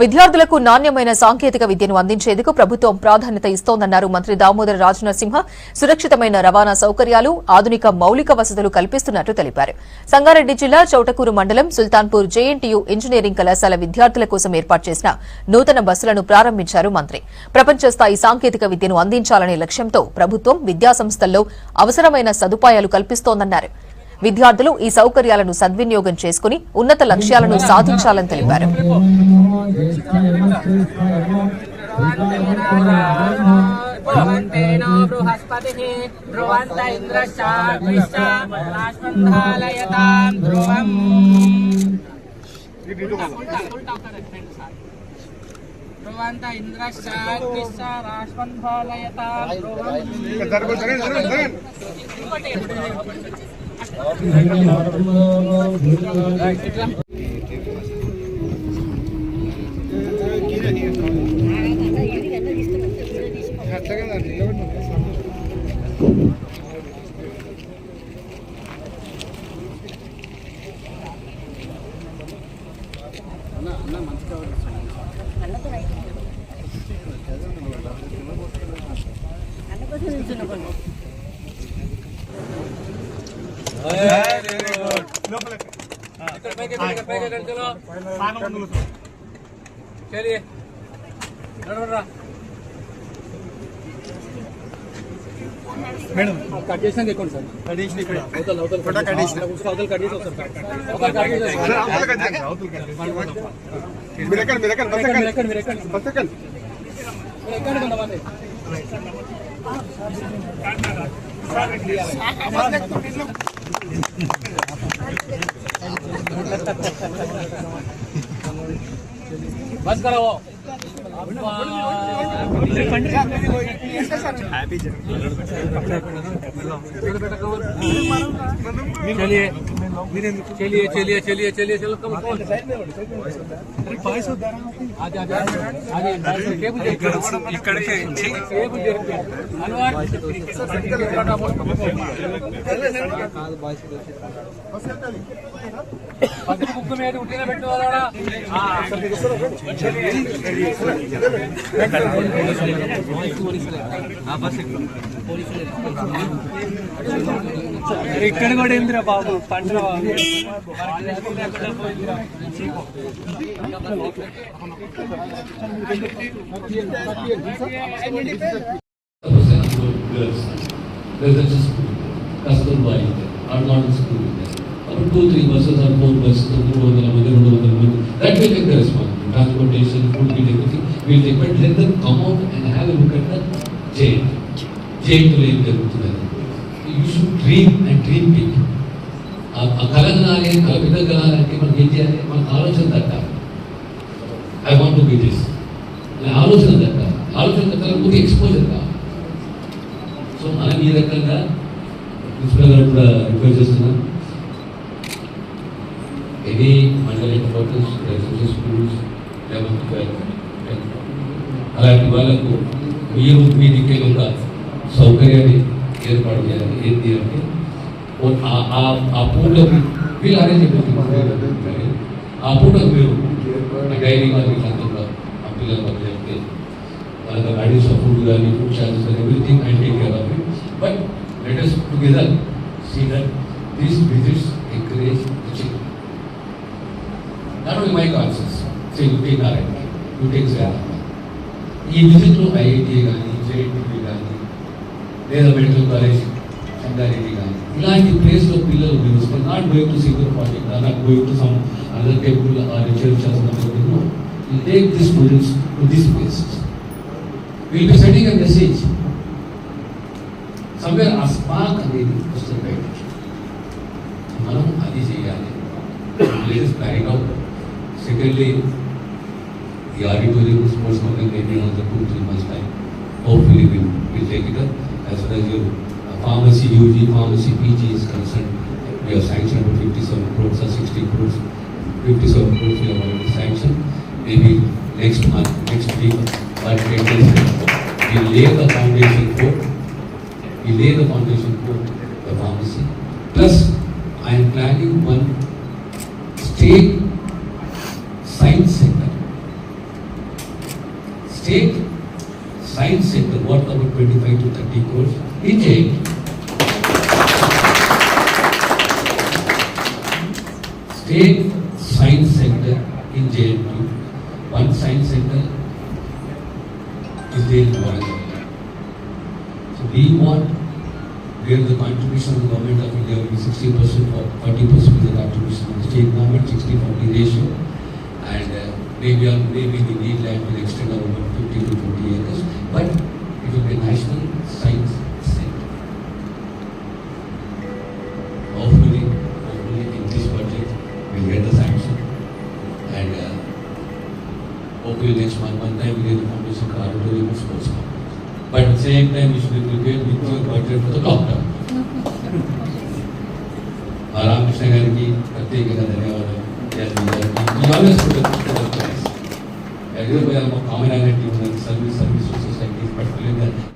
విద్యార్థులకు నాణ్యమైన సాంకేతిక విద్యను అందించేందుకు ప్రభుత్వం ప్రాధాన్యత ఇస్తోందన్నారు మంత్రి దామోదర రాజనరసింహ. సురక్షితమైన రవాణా సౌకర్యాలు, ఆధునిక మౌలిక వసతులు కల్పిస్తున్నట్లు తెలిపారు. సంగారెడ్డి జిల్లా చౌటకూరు మండలం సుల్తాన్పూర్ జేఎన్టీయూ ఇంజనీరింగ్ కళాశాల విద్యార్థుల కోసం ఏర్పాటు చేసిన నూతన బస్సులను ప్రారంభించారు మంత్రి. ప్రపంచ స్థాయి సాంకేతిక విద్యను అందించాలనే లక్ష్యంతో ప్రభుత్వం విద్యాసంస్థల్లో అవసరమైన సదుపాయాలు కల్పిస్తోందన్నారు. విద్యార్థులు ఈ సౌకర్యాలను సద్వినియోగం చేసుకుని ఉన్నత లక్ష్యాలను సాధించాలని తెలిపారు. चलिए मैडम कंडीशन देखो सर कंडीशन ఇక్కడ అవతల ఫోటో కండిషన్ उसका అవతల కండిషన్ सर అవతల కండిషన్ మిరకన్ బందవానే बस करो चलिए चलिए चलिए चलिए चलिए चलो कम బుక్ మీద ఉట్టిన పెట్టుకోవాలా ఇక్కడ కూడా ఏందిరా బాబు పంట About 2-3 buses or 4 buses, 200 మంది. That will take the responsibility. Transportation, food, everything will take. But let them come out and have a look at the jail. Jail to live there. You should dream and dream big. ఆ కలగనాలి, పెద్ద కలాలంటే మనకి ఏం చేయాలి? మనకు ఆలోచన తట్టాలి. I want to be this. ఆలోచన తట్టాలి. ఆలోచన తట్టాలి, exposure కావాలి. సో మనం ఈ రకంగా ప్రిన్సిపల్ గారు కూడా రిక్వెస్ట్ చేస్తున్నాం. Any mandal headquarters, residential schools, 11th, 12th, 10th. అలాంటి వాళ్ళకు మీరు మీ దిక్కే ఒక సౌకర్యాన్ని ఏర్పాటు చేయాలి. ఏంటి అంటే ఆ పూటకు వీళ్ళు అరేంజ్ అయిపోతుంది. ఆ పూటకు మీరు డైరీ కానీ అంతా ఆ పిల్లలు చెప్తే వాళ్ళకి అడిషనల్ ఫుడ్ కానీ ఫుడ్ చార్జెస్ కానీ everything I take care of it. But let us together see that these visits encourage the children. Not only my concerns, say you take R&D, you take Zara. ఈ విజిట్లో IIT కానీ JNTU కానీ లేదా medical college Sangareddy కానీ ఇలాంటి ప్లేస్లో పిల్లలు మీరు not going to senior project not going to some other temple or research you take these students to these places. We will be sending a message. Somewhere a spark అనేది వస్తుంది బయట. మనం అది చేయాలి. Let us carry it out. Secondly, the auditorium sports company may be another 2-3 months time. Hopefully we'll take it up. As far as your pharmacy, UG, pharmacy, PG is concerned, we have sanctioned 57 crores or 60 crores. 57 crores we have already sanctioned. Maybe next month, next week, or 10 days, we'll lay the foundation for the pharmacy. Plus, I am planning one state science center state science center worth about 25 to 30 crores in JNU. State science center in JNU. One science center is there in Warangal. So we want where the contribution of the government of India will be 60% or 40% of the contribution of the state government, 60-40 ratio, and maybe we need land to the extent of about 50 to 40 acres, but it will be a national science center. Hopefully in this budget we'll get the sanction, and hopefully next month time we get the foundation for auditorium and sports complex. But at the same time, we should be prepared with your budget for the long term. Ramakrishna Gariki, ప్రత్యేకంగా ధన్యవాదాలు. We always put a price. Everywhere, common identity, service society, particularly